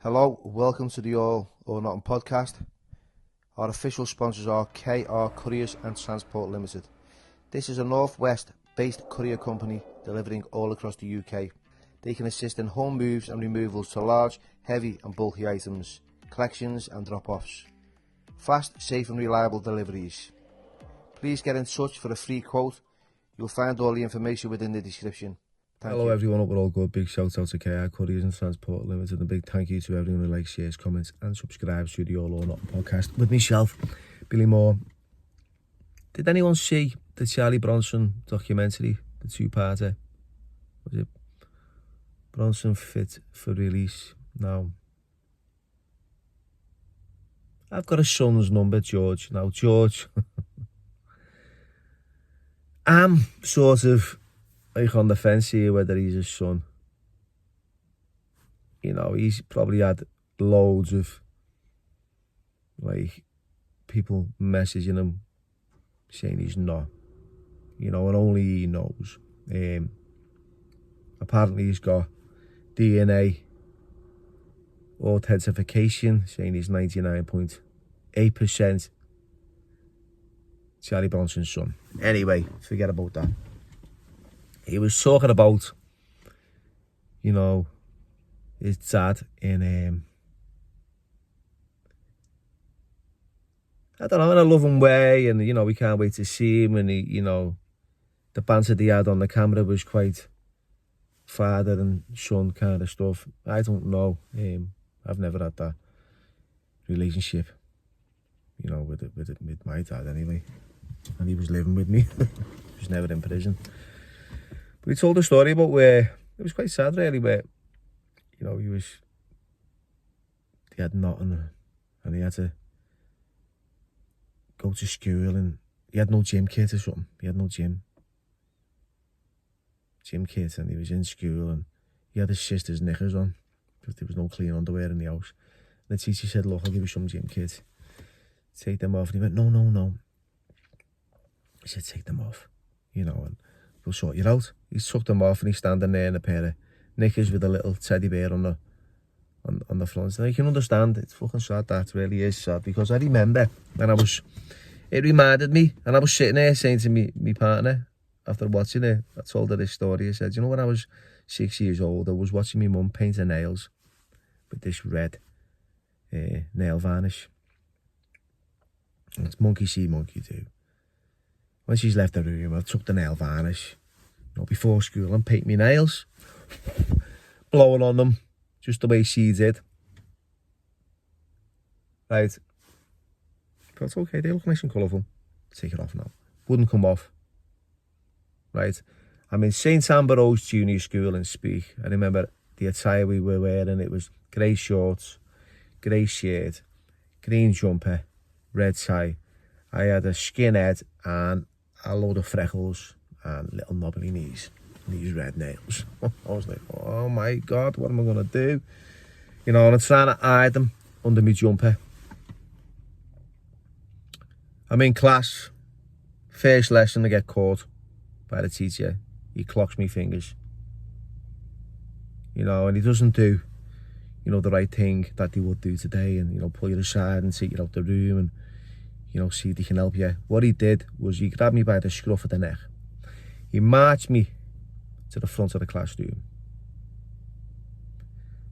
Hello, welcome to the All or Nothing podcast. Our official sponsors are KR Couriers and Transport Limited. This is a Northwest based courier company delivering all across the UK. They can assist in home moves and removals to large, heavy and bulky items, collections and drop-offs. Fast, safe and reliable deliveries. Please get in touch for a free quote. You'll find all the information within the description. Hello everyone, hope we're all good. Big shout out to KR Couriers and Transport Limited, and a big thank you to everyone who likes, shares, comments and subscribes to the All or Nothing podcast with myself, Billy Moore. Did anyone see the Charlie Bronson documentary, the two-parter? Was it Bronson Fit for Release? Now, I've got a son's number, George. Now, George, I'm sort of like on the fence here whether he's his son. You know, he's probably had loads of like people messaging him saying he's not, you know, and only he knows. Apparently he's got DNA authentication saying he's 99.8% Charlie Bronson's son. Anyway, forget about that. He was talking about, you know, his dad in, I don't know, in a loving way, and, you know, we can't wait to see him, and, he, you know, the banter he had on the camera was quite father and son kind of stuff. I don't know. I've never had that relationship, you know, with my dad anyway, and he was living with me. He was never in prison. But he told a story about where, it was quite sad really, where, you know, he had nothing, and he had to go to school, and he had no gym kit or something. He had no gym kit, and he was in school, and he had his sister's knickers on, because there was no clean underwear in the house. And the teacher said, look, I'll give you some gym kit. Take them off. And he went, no. He said, take them off, you know, and we'll sort you out. He took them off, and he's standing there in a pair of knickers with a little teddy bear on the front. Now you can understand, it's fucking sad, that really is sad, because I remember when it reminded me, and I was sitting there saying to me partner, after watching it, I told her this story. I said, you know, when I was 6 years old, I was watching my mum paint her nails with this red nail varnish. And it's monkey see, monkey do. When she's left the room, I took the nail varnish, you know, before school, and paint my nails, blowing on them, just the way she did. Right. But okay, they look nice and colourful. Take it off now. Wouldn't come off. Right. I'm in St Ambrose Junior School in Speak. I remember the attire we were wearing. It was grey shorts, grey shirt, green jumper, red tie. I had a skinhead and a load of freckles and little knobbly knees, these red nails. I was like, oh my God, what am I going to do? You know, and I'm trying to hide them under my jumper. I'm in class, first lesson, I get caught by the teacher. He clocks me fingers. You know, and he doesn't do, you know, the right thing that he would do today, and, you know, pull you aside and take you out the room and, you know, see if he can help you. What he did was he grabbed me by the scruff of the neck. He marched me to the front of the classroom.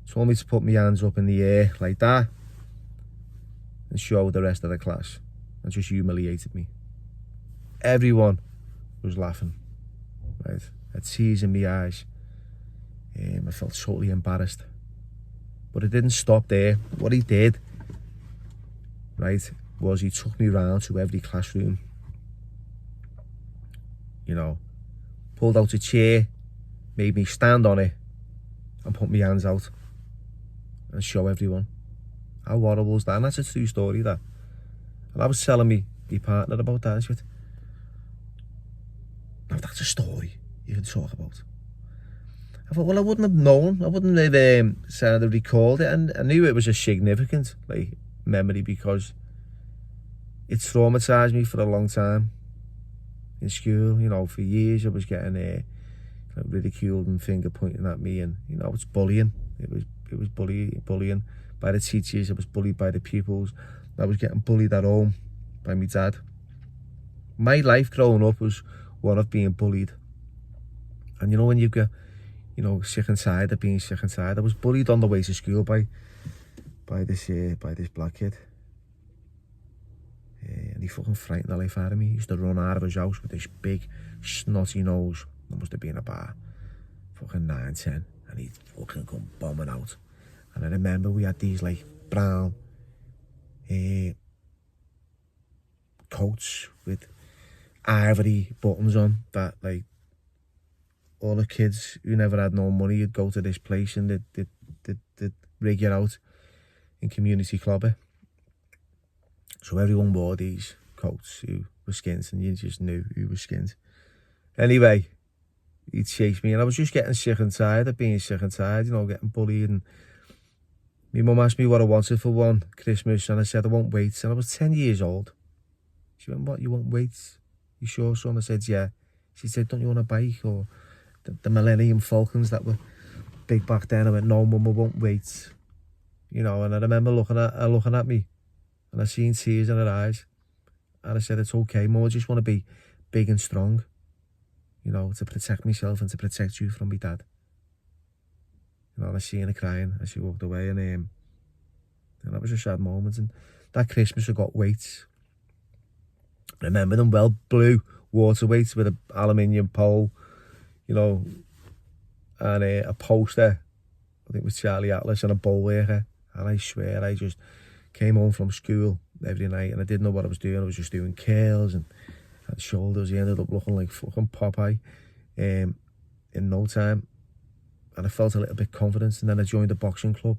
Told me to put my hands up in the air like that and show the rest of the class, and just humiliated me. Everyone was laughing, right? I had tears in my eyes. I felt totally embarrassed. But it didn't stop there. What he did, right, was he took me round to every classroom, you know, pulled out a chair, made me stand on it and put my hands out and show everyone. How horrible is that? And that's a true story, that. And I was telling my partner about that. I said, now that's a story you can talk about. I thought, well, I wouldn't have known. I wouldn't have recalled it. And I knew it was a significant, like, memory, because it traumatized me for a long time in school. You know, for years I was getting ridiculed and finger pointing at me, and, you know, it's bullying. It bullying by the teachers. I was bullied by the pupils. I was getting bullied at home by my dad. My life growing up was one of being bullied. And you know when you get, you know, sick and tired of being sick and tired. I was bullied on the way to school by this black kid. And he fucking frightened the life out of me. He used to run out of his house with this big snotty nose. I must have been about fucking 9, 10, and he'd fucking come bombing out. And I remember we had these like brown coats with ivory buttons on that, like, all the kids who never had no money would go to this place and they'd rig you out in community clubbing. So everyone wore these coats who were skins, and you just knew who was skins. Anyway, he'd chase me, and I was just getting sick and tired of being sick and tired, you know, getting bullied. And my mum asked me what I wanted for one Christmas, and I said I want weights, and I was 10 years old. She went, "What, you want weights? You sure, son?" I said, "Yeah." She said, "Don't you want a bike or the Millennium Falcons that were big back then?" I went, "No, Mum, I want weights." You know, and I remember looking at me, and I seen tears in her eyes, and I said, "It's okay, Mum, I just want to be big and strong, you know, to protect myself and to protect you from my dad." You know, and I seen her crying as she walked away, and that was a sad moment. And that Christmas I got weights. I remember them well, blue water weights with an aluminium pole, you know, and a poster, I think it was Charlie Atlas, and a bulwarker. And I swear I just came home from school every night, and I didn't know what I was doing. I was just doing curls and shoulders. He ended up looking like fucking Popeye in no time. And I felt a little bit confident, and then I joined a boxing club.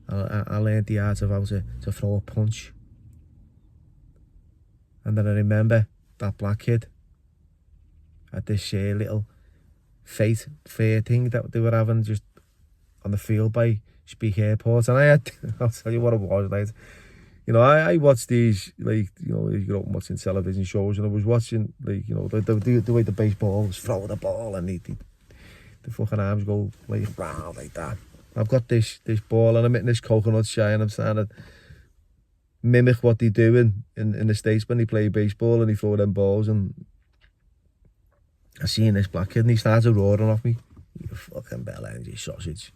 I learned the art of how to throw a punch. And then I remember that black kid at this little fair thing that they were having just on the field by Speak Airport. And I had, I'll tell you what it was, like, you know, I watched these, like, you know, you grew up watching television shows, and I was watching, like, you know, the way the baseball was throwing the ball, and the fucking arms go like round like that. I've got this ball, and I'm hitting this coconut shy, and I'm trying to mimic what they do in the States when they play baseball and they throw them balls. And I seen this black kid, and he started roaring off me, "You fucking bell end, you sausage."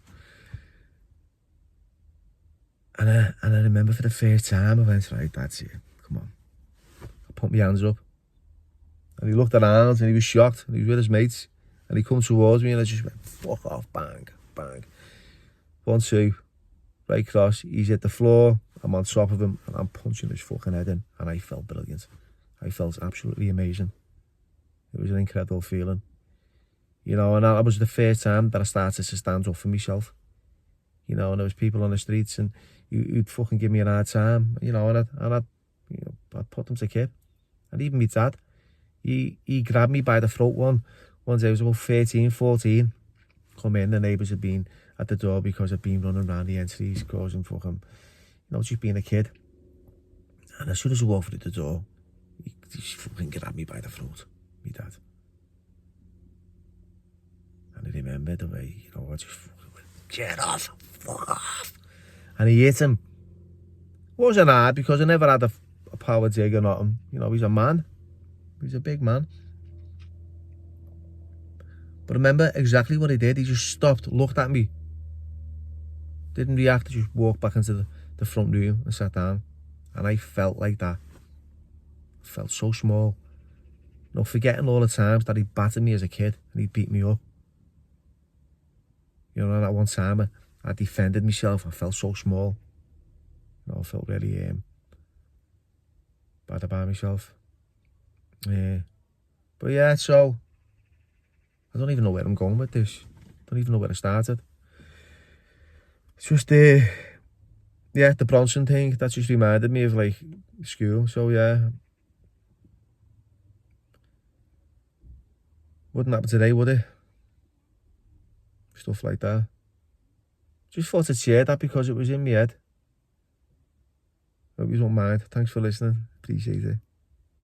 And I remember for the first time I went, "Right, that's it, come on." I put my hands up, and he looked around, and he was shocked, and he was with his mates, and he come towards me, and I just went, "Fuck off," bang, bang. 1, 2, right cross, he's hit the floor, I'm on top of him, and I'm punching his fucking head in, and I felt brilliant. I felt absolutely amazing. It was an incredible feeling. You know, and that was the first time that I started to stand up for myself. You know, and there was people on the streets, and you'd fucking give me a hard time, you know, and I'd put them to kid. And even my dad, he grabbed me by the throat one day. I was about 13, 14. Come in, the neighbours had been at the door because I'd been running around the entries causing fucking, you know, just being a kid. And as soon as I walked through the door, he just fucking grabbed me by the throat, my dad. And I remember the way, you know, I just fucking went, "Get off, fuck off." And he hit him. It wasn't hard because I never had a power dig or nothing. You know, he's a man. He's a big man. But I remember exactly what he did. He just stopped, looked at me, didn't react, just walked back into the front room and sat down. And I felt like that. I felt so small. You know, forgetting all the times that he battered me as a kid and he beat me up. You know, and at one time I defended myself. I felt so small. You know, I felt really bad about myself. But yeah, so I don't even know where I'm going with this. I don't even know where I started. It's just the Bronson thing that just reminded me of like school. So yeah, wouldn't happen today, would it? Stuff like that. Just thought I'd share that because it was in my head. Hope you don't mind. Thanks for listening. Appreciate it.